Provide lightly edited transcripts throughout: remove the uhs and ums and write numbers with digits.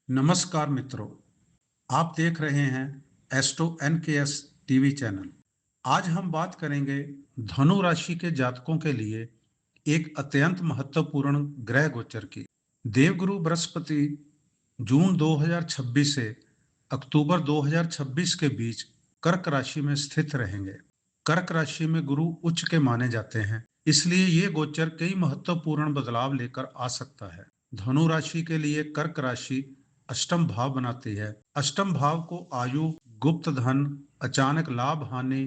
नमस्कार मित्रों, आप देख रहे हैं एस्ट्रो एनकेएस टीवी चैनल। आज हम बात करेंगे धनु राशि के जातकों के लिए एक अत्यंत महत्वपूर्ण ग्रह गोचर की। देवगुरु बृहस्पति जून 2026 से अक्टूबर 2026 के बीच कर्क राशि में स्थित रहेंगे। कर्क राशि में गुरु उच्च के माने जाते हैं, इसलिए ये गोचर कई महत्वपूर्ण बदलाव लेकर आ सकता है। धनु राशि के लिए कर्क राशि अष्टम भाव बनाती है। अष्टम भाव को आयु, गुप्त धन, अचानक लाभ, हानि,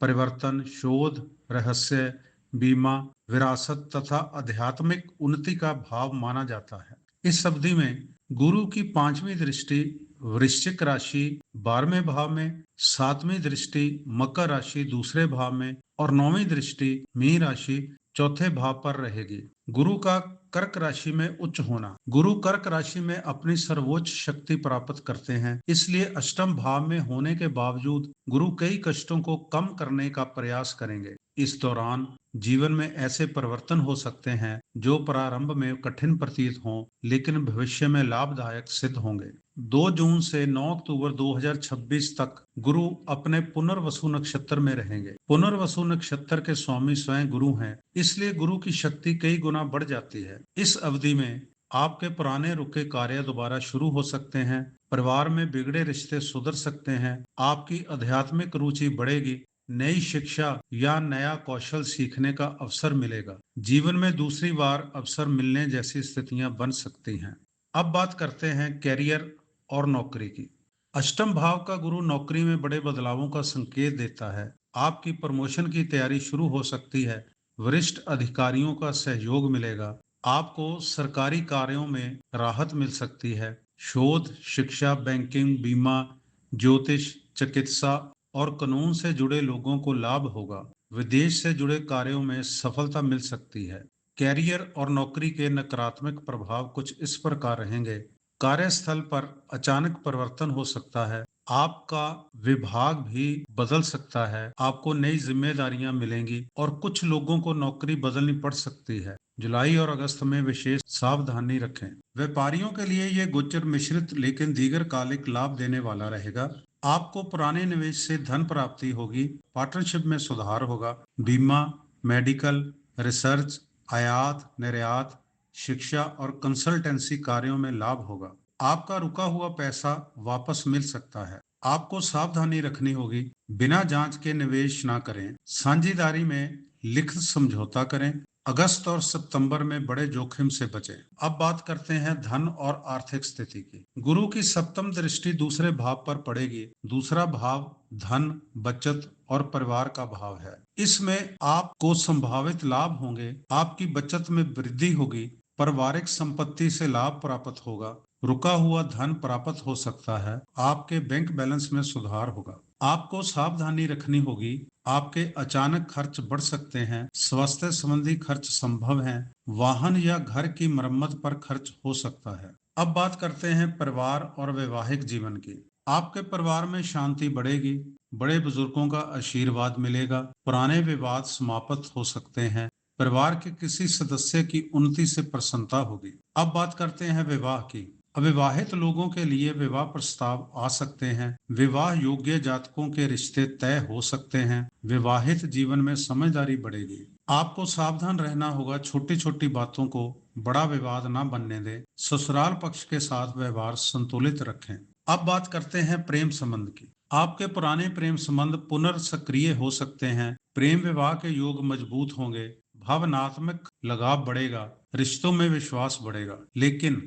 परिवर्तन, शोध, रहस्य, बीमा, विरासत तथा आध्यात्मिक उन्नति का भाव माना जाता है। इस अवधि में गुरु की पांचवी दृष्टि वृश्चिक राशि 12वें भाव में, सातवीं दृष्टि मकर राशि दूसरे भाव में और नौवीं दृष्टि मीन राशि चौथे भाव पर रहेगी। गुरु का कर्क राशि में उच्च होना। गुरु कर्क राशि में अपनी सर्वोच्च शक्ति प्राप्त करते हैं, इसलिए अष्टम भाव में होने के बावजूद गुरु कई कष्टों को कम करने का प्रयास करेंगे। इस दौरान जीवन में ऐसे परिवर्तन हो सकते हैं जो प्रारंभ में कठिन प्रतीत हों, लेकिन भविष्य में लाभदायक सिद्ध होंगे। 2 जून से 9 अक्टूबर 2026 तक गुरु अपने पुनर्वसु नक्षत्र में रहेंगे। पुनर्वसु नक्षत्र के स्वामी स्वयं गुरु हैं, इसलिए गुरु की शक्ति कई गुना बढ़ जाती है। इस अवधि में आपके पुराने रुके कार्य दोबारा शुरू हो सकते हैं, परिवार में बिगड़े रिश्ते सुधर सकते हैं, आपकी आध्यात्मिक रुचि बढ़ेगी, नई शिक्षा या नया कौशल सीखने का अवसर मिलेगा। जीवन में दूसरी बार अवसर मिलने जैसी स्थितियां बन सकती हैं। अब बात करते हैं कैरियर और नौकरी की। अष्टम भाव का गुरु नौकरी में बड़े बदलावों का संकेत देता है। आपकी प्रमोशन की तैयारी शुरू हो सकती है, वरिष्ठ अधिकारियों का सहयोग मिलेगा, आपको सरकारी कार्यों में राहत मिल सकती है। शोध, शिक्षा, बैंकिंग, बीमा, ज्योतिष, चिकित्सा और कानून से जुड़े लोगों को लाभ होगा। विदेश से जुड़े कार्यों में सफलता मिल सकती है। कैरियर और नौकरी के नकारात्मक प्रभाव कुछ इस प्रकार रहेंगे। कार्यस्थल पर अचानक परिवर्तन हो सकता है, आपका विभाग भी बदल सकता है, आपको नई जिम्मेदारियां मिलेंगी और कुछ लोगों को नौकरी बदलनी पड़ सकती है। जुलाई और अगस्त में विशेष सावधानी रखें। व्यापारियों के लिए यह गोचर मिश्रित लेकिन दीर्घकालिक लाभ देने वाला रहेगा। आपको पुराने निवेश से धन प्राप्ति होगी, पार्टनरशिप में सुधार होगा, बीमा, मेडिकल, रिसर्च, आयात निर्यात, शिक्षा और कंसल्टेंसी कार्यों में लाभ होगा। आपका रुका हुआ पैसा वापस मिल सकता है। आपको सावधानी रखनी होगी, बिना जांच के निवेश ना करें, साझेदारी में लिखित समझौता करें। अगस्त और सितंबर में बड़े जोखिम से बचें। अब बात करते हैं धन और आर्थिक स्थिति की। गुरु की सप्तम दृष्टि दूसरे भाव पर पड़ेगी। दूसरा भाव धन, बचत और परिवार का भाव है। इसमें आपको संभावित लाभ होंगे, आपकी बचत में वृद्धि होगी, पारिवारिक संपत्ति से लाभ प्राप्त होगा, रुका हुआ धन प्राप्त हो सकता है, आपके बैंक बैलेंस में सुधार होगा। आपको सावधानी रखनी होगी, आपके अचानक खर्च बढ़ सकते हैं, स्वास्थ्य संबंधी खर्च संभव हैं, वाहन या घर की मरम्मत पर खर्च हो सकता है। अब बात करते हैं परिवार और वैवाहिक जीवन की। आपके परिवार में शांति बढ़ेगी, बड़े बुजुर्गों का आशीर्वाद मिलेगा, पुराने विवाद समाप्त हो सकते हैं, परिवार के किसी सदस्य की उन्नति से प्रसन्नता होगी। अब बात करते हैं विवाह की। अविवाहित लोगों के लिए विवाह प्रस्ताव आ सकते हैं, विवाह योग्य जातकों के रिश्ते तय हो सकते हैं, विवाहित जीवन में समझदारी बढ़ेगी। आपको सावधान रहना होगा, छोटी छोटी बातों को बड़ा विवाद ना बनने दें, ससुराल पक्ष के साथ व्यवहार संतुलित रखें। अब बात करते हैं प्रेम संबंध की। आपके पुराने प्रेम संबंध पुनर्सक्रिय हो सकते हैं, प्रेम विवाह के योग मजबूत होंगे, भावनात्मक लगाव बढ़ेगा, रिश्तों में विश्वास बढ़ेगा, लेकिन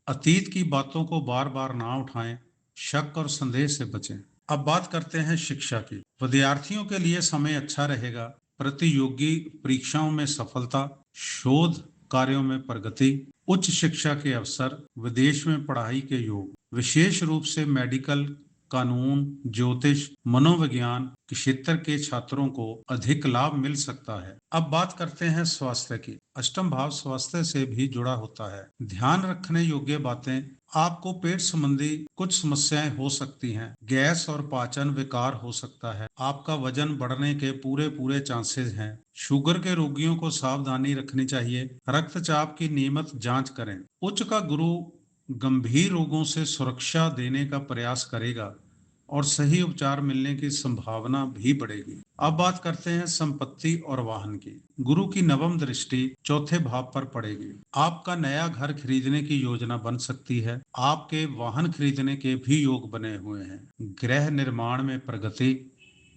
अतीत की बातों को बार बार ना उठाएं, शक और संदेह से बचें। अब बात करते हैं शिक्षा की। विद्यार्थियों के लिए समय अच्छा रहेगा, प्रतियोगी परीक्षाओं में सफलता, शोध कार्यों में प्रगति, उच्च शिक्षा के अवसर, विदेश में पढ़ाई के योग, विशेष रूप से मेडिकल, कानून, ज्योतिष, मनोविज्ञान क्षेत्र के छात्रों को अधिक लाभ मिल सकता है। अब बात करते हैं स्वास्थ्य की। अष्टम भाव स्वास्थ्य से भी जुड़ा होता है। ध्यान रखने योग्य बातें, आपको पेट संबंधी कुछ समस्याएं हो सकती हैं, गैस और पाचन विकार हो सकता है, आपका वजन बढ़ने के पूरे पूरे चांसेस हैं। शुगर के रोगियों को सावधानी रखनी चाहिए, रक्तचाप की नियमित जांच करें। उच्च का गुरु गंभीर रोगों से सुरक्षा देने का प्रयास करेगा और सही उपचार मिलने की संभावना भी बढ़ेगी। अब बात करते हैं संपत्ति और वाहन की। गुरु की नवम दृष्टि चौथे भाव पर पड़ेगी। आपका नया घर खरीदने की योजना बन सकती है। आपके वाहन खरीदने के भी योग बने हुए हैं। गृह निर्माण में प्रगति,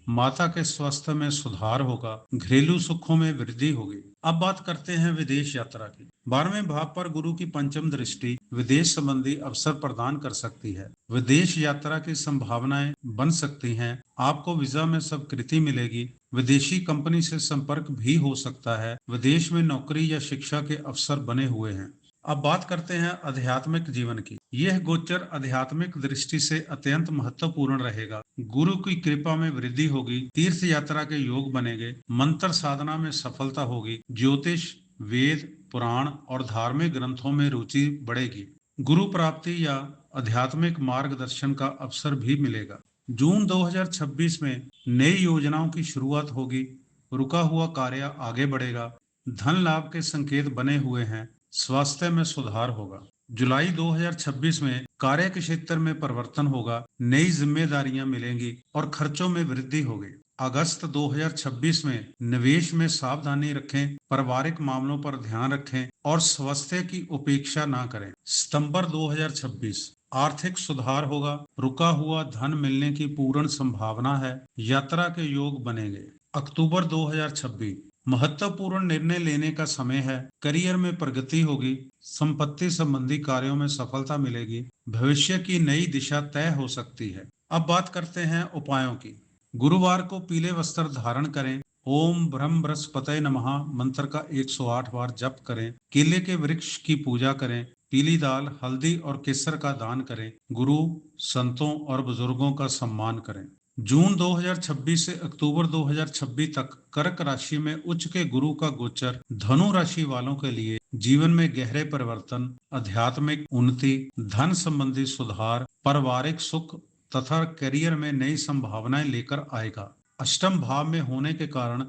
माता के स्वास्थ्य में सुधार होगा, घरेलू सुखों में वृद्धि होगी। अब बात करते हैं विदेश यात्रा की। 12वें भाव पर गुरु की पंचम दृष्टि विदेश संबंधी अवसर प्रदान कर सकती है। विदेश यात्रा की संभावनाएं बन सकती हैं। आपको वीजा में स्वीकृति मिलेगी। विदेशी कंपनी से संपर्क भी हो सकता है। विदेश में नौकरी या शिक्षा के अवसर बने हुए हैं। अब बात करते हैं आध्यात्मिक जीवन की। यह गोचर आध्यात्मिक दृष्टि से अत्यंत महत्वपूर्ण रहेगा। गुरु की कृपा में वृद्धि होगी। तीर्थ यात्रा के योग बनेंगे। मंत्र साधना में सफलता होगी। ज्योतिष, वेद, पुराण और धार्मिक ग्रंथों में रुचि बढ़ेगी। गुरु प्राप्ति या आध्यात्मिक मार्गदर्शन का अवसर भी मिलेगा। जून 2026 में नई योजनाओं की शुरुआत होगी। रुका हुआ कार्य आगे बढ़ेगा। धन लाभ के संकेत बने हुए हैं। स्वास्थ्य में सुधार होगा। जुलाई 2026 में कार्य के क्षेत्र में परिवर्तन होगा। नई जिम्मेदारियां मिलेंगी और खर्चों में वृद्धि होगी। अगस्त 2026 में निवेश में सावधानी रखें, पारिवारिक मामलों पर ध्यान रखें और स्वास्थ्य की उपेक्षा ना करें। सितंबर 2026 आर्थिक सुधार होगा। रुका हुआ धन मिलने की पूर्ण संभावना है। यात्रा के योग बनेंगे। अक्टूबर 2026 महत्वपूर्ण निर्णय लेने का समय है। करियर में प्रगति होगी। संपत्ति संबंधी कार्यों में सफलता मिलेगी। भविष्य की नई दिशा तय हो सकती है। अब बात करते हैं उपायों की। गुरुवार को पीले वस्त्र धारण करें। ओम ब्रह्म बृहस्पतये नमः मंत्र का 108 बार जप करें। केले के वृक्ष की पूजा करें। पीली दाल, हल्दी और केसर का दान करें। गुरु, संतों और बुजुर्गों का सम्मान करें। जून 2026 से अक्टूबर 2026 तक कर्क राशि में उच्च के गुरु का गोचर धनु राशि वालों के लिए जीवन में गहरे परिवर्तन, आध्यात्मिक उन्नति, धन संबंधी सुधार, पारिवारिक सुख तथा करियर में नई संभावनाएं लेकर आएगा। अष्टम भाव में होने के कारण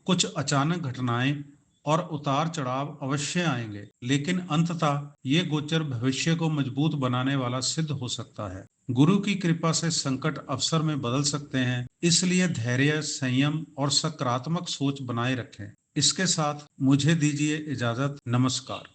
कुछ अचानक घटनाएं और उतार चढ़ाव अवश्य आएंगे, लेकिन अंततः ये गोचर भविष्य को मजबूत बनाने वाला सिद्ध हो सकता है। गुरु की कृपा से संकट अवसर में बदल सकते हैं, इसलिए धैर्य, संयम और सकारात्मक सोच बनाए रखें। इसके साथ मुझे दीजिए इजाजत। नमस्कार।